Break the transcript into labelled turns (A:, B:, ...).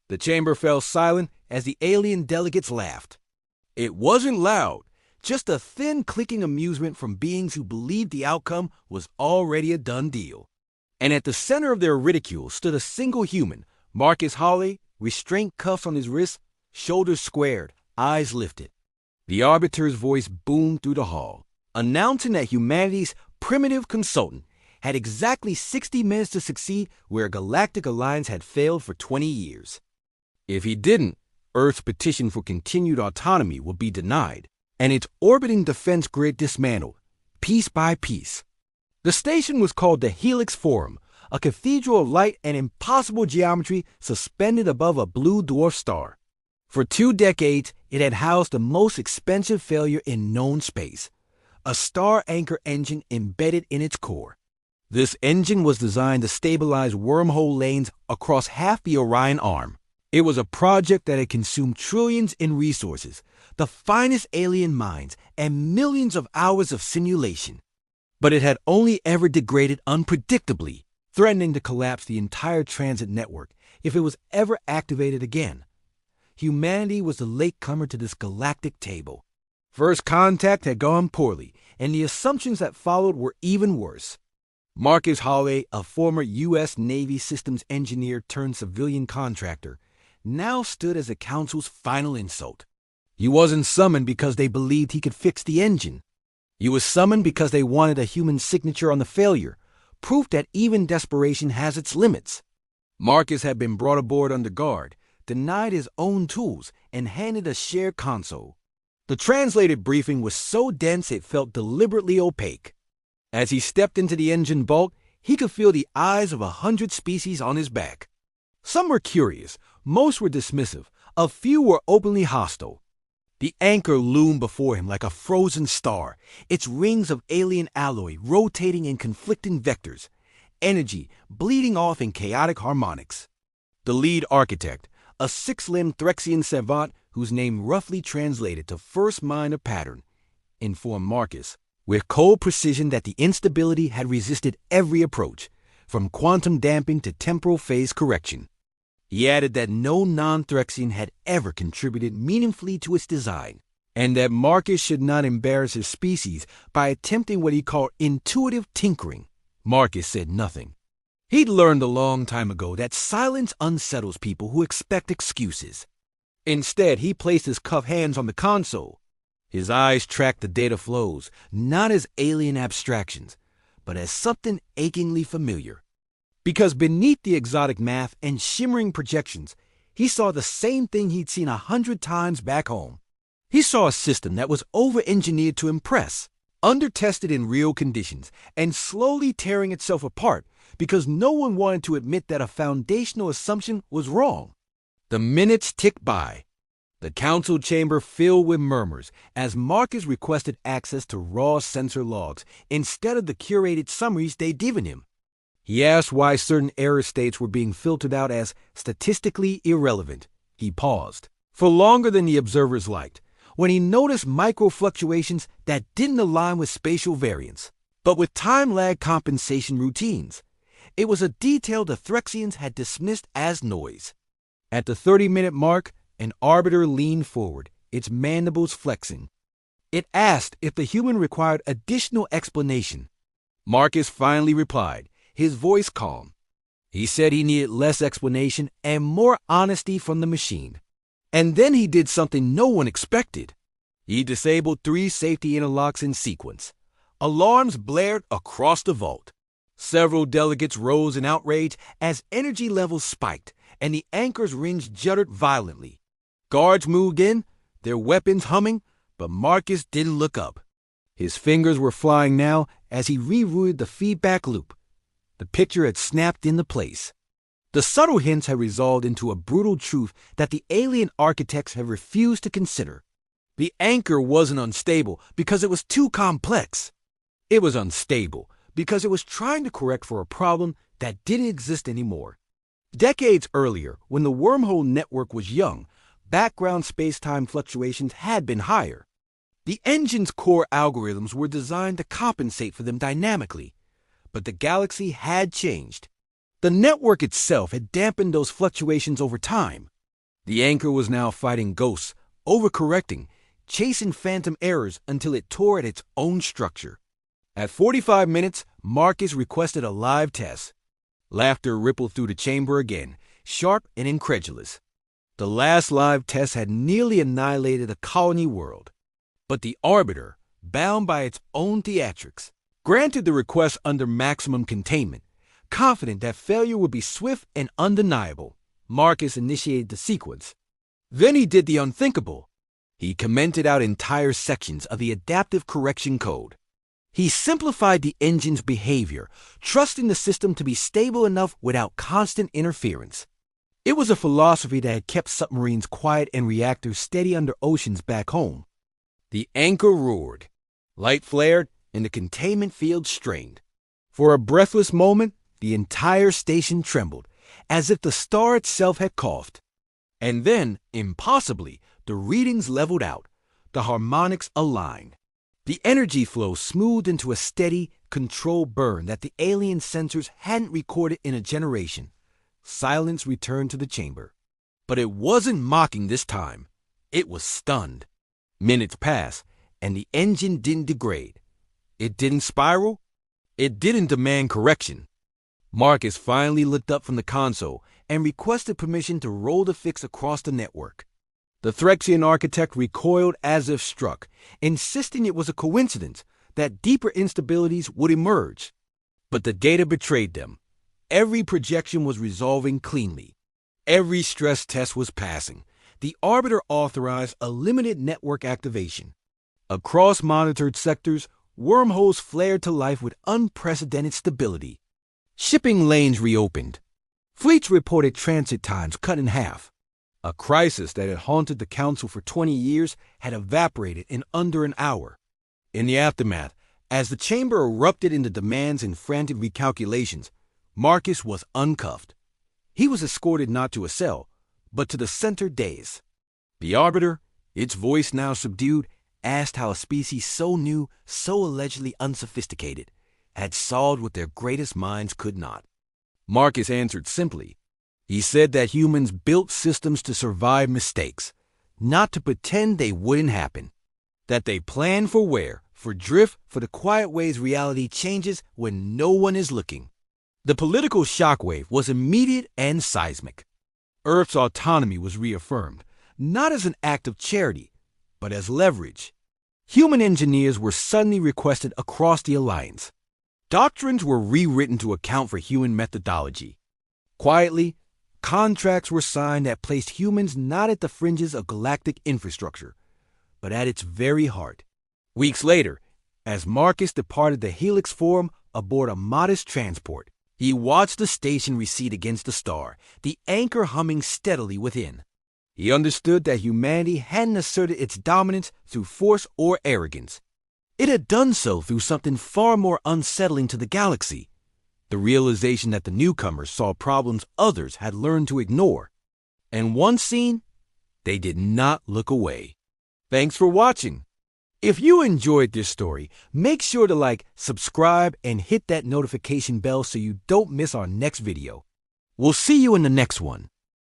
A: The chamber fell silent as the alien delegates laughed. It wasn't loud, just a thin clicking amusement from beings who believed the outcome was already a done deal. And at the center of their ridicule stood a single human, Marcus Hawley, restraint cuffs on his wrists, shoulders squared, eyes lifted. The arbiter's voice boomed through the hall, announcing that humanity's primitive consultant had exactly 60 minutes to succeed where a galactic alliance had failed for 20 years. If he didn't, Earth's petition for continued autonomy would be denied, and its orbiting defense grid dismantled, piece by piece. The station was called the Helix Forum, a cathedral of light and impossible geometry suspended above a blue dwarf star. For 2 decades, it had housed the most expensive failure in known space, a star anchor engine embedded in its core. This engine was designed to stabilize wormhole lanes across half the Orion arm. It was a project that had consumed trillions in resources, the finest alien minds, and millions of hours of simulation. But it had only ever degraded unpredictably, threatening to collapse the entire transit network if it was ever activated again. Humanity was the latecomer to this galactic table. First contact had gone poorly, and the assumptions that followed were even worse. Marcus Hawley, a former U.S. Navy systems engineer turned civilian contractor, now stood as the Council's final insult. He wasn't summoned because they believed he could fix the engine. He was summoned because they wanted a human signature on the failure, proof that even desperation has its limits. Marcus had been brought aboard under guard, denied his own tools, and handed a shared console. The translated briefing was so dense it felt deliberately opaque. As he stepped into the engine vault, he could feel the eyes of 100 species on his back. Some were curious, most were dismissive, a few were openly hostile. The anchor loomed before him like a frozen star, its rings of alien alloy rotating in conflicting vectors, energy bleeding off in chaotic harmonics. The lead architect, a 6-limbed Threxian savant whose name roughly translated to first mind of pattern, informed Marcus with cold precision that the instability had resisted every approach, from quantum damping to temporal phase correction. He added that no non-Threxian had ever contributed meaningfully to its design, and that Marcus should not embarrass his species by attempting what he called intuitive tinkering. Marcus said nothing. He'd learned a long time ago that silence unsettles people who expect excuses. Instead, he placed his cuffed hands on the console. His eyes tracked the data flows, not as alien abstractions, but as something achingly familiar. Because beneath the exotic math and shimmering projections, he saw the same thing he'd seen 100 times back home. He saw a system that was over-engineered to impress, under-tested in real conditions, and slowly tearing itself apart because no one wanted to admit that a foundational assumption was wrong. The minutes ticked by. The council chamber filled with murmurs as Marcus requested access to raw sensor logs instead of the curated summaries they'd given him. He asked why certain error states were being filtered out as statistically irrelevant. He paused, for longer than the observers liked, when he noticed micro-fluctuations that didn't align with spatial variance, but with time-lag compensation routines. It was a detail the Threxians had dismissed as noise. At the 30-minute mark, an arbiter leaned forward, its mandibles flexing. It asked if the human required additional explanation. Marcus finally replied, his voice calm. He said he needed less explanation and more honesty from the machine. And then he did something no one expected. He disabled 3 safety interlocks in sequence. Alarms blared across the vault. Several delegates rose in outrage as energy levels spiked and the anchor's rings juddered violently. Guards moved in, their weapons humming, but Marcus didn't look up. His fingers were flying now as he rerouted the feedback loop. The picture had snapped into place. The subtle hints had resolved into a brutal truth that the alien architects had refused to consider. The anchor wasn't unstable because it was too complex. It was unstable because it was trying to correct for a problem that didn't exist anymore. Decades earlier, when the wormhole network was young, background space-time fluctuations had been higher. The engine's core algorithms were designed to compensate for them dynamically. But the galaxy had changed. The network itself had dampened those fluctuations over time. The anchor was now fighting ghosts, overcorrecting, chasing phantom errors until it tore at its own structure. At 45 minutes, Marcus requested a live test. Laughter rippled through the chamber again, sharp and incredulous. The last live test had nearly annihilated a colony world. But the Arbiter, bound by its own theatrics, granted the request under maximum containment, confident that failure would be swift and undeniable. Marcus initiated the sequence. Then he did the unthinkable. He commented out entire sections of the adaptive correction code. He simplified the engine's behavior, trusting the system to be stable enough without constant interference. It was a philosophy that had kept submarines quiet and reactors steady under oceans back home. The anchor roared. Light flared, and the containment field strained. For a breathless moment, the entire station trembled, as if the star itself had coughed. And then, impossibly, the readings leveled out, the harmonics aligned. The energy flow smoothed into a steady, controlled burn that the alien sensors hadn't recorded in a generation. Silence returned to the chamber. But it wasn't mocking this time. It was stunned. Minutes passed, and the engine didn't degrade. It didn't spiral. It didn't demand correction. Marcus finally looked up from the console and requested permission to roll the fix across the network. The Threxian architect recoiled as if struck, insisting it was a coincidence that deeper instabilities would emerge. But the data betrayed them. Every projection was resolving cleanly. Every stress test was passing. The Arbiter authorized a limited network activation. Across monitored sectors, wormholes flared to life with unprecedented stability. Shipping lanes reopened. Fleets reported transit times cut in half. A crisis that had haunted the Council for 20 years had evaporated in under an hour. In the aftermath, as the chamber erupted into demands and frantic recalculations, Marcus was uncuffed. He was escorted not to a cell, but to the center dais. The Arbiter, its voice now subdued, asked how a species so new, so allegedly unsophisticated, had solved what their greatest minds could not. Marcus answered simply. He said that humans built systems to survive mistakes, not to pretend they wouldn't happen. That they plan for wear, for drift, for the quiet ways reality changes when no one is looking. The political shockwave was immediate and seismic. Earth's autonomy was reaffirmed, not as an act of charity, but as leverage. Human engineers were suddenly requested across the Alliance. Doctrines were rewritten to account for human methodology. Quietly, contracts were signed that placed humans not at the fringes of galactic infrastructure, but at its very heart. Weeks later, as Marcus departed the Helix Forum aboard a modest transport, he watched the station recede against the star, the anchor humming steadily within. He understood that humanity hadn't asserted its dominance through force or arrogance. It had done so through something far more unsettling to the galaxy, the realization that the newcomers saw problems others had learned to ignore. And once seen, they did not look away. Thanks for watching. If you enjoyed this story, make sure to like, subscribe, and hit that notification bell so you don't miss our next video. We'll see you in the next one.